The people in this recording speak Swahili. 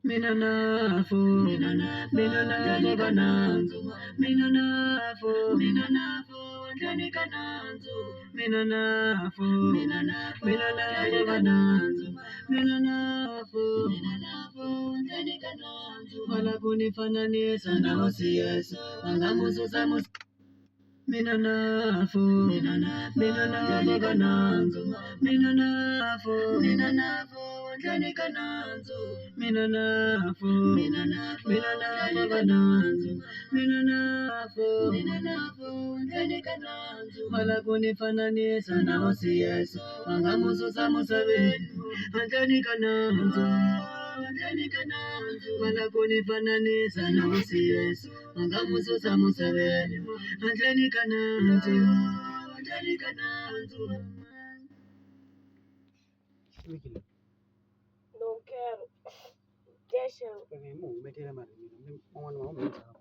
Minanafu, Minanafu, Minanafu, Minanafu, Janikananzu, Minanafu, Minanafu, Minanafu, Janikananzu, Malakunifananisa na hosi Yesu, Angamusu samus. Minanafu, Minanafu, Minanafu, Minanafu, Janikananzu, Minanafu, Minanafu, Janikananzu, Malakunifananisa na hosi Yesu, Angamusu samusabeni, Janikananzu, Malakunifananisa na hosi Yesu, Angamusu samusabeni, Janikananzu. Não quero. Deixa eu. Porque é muito, mas é muito,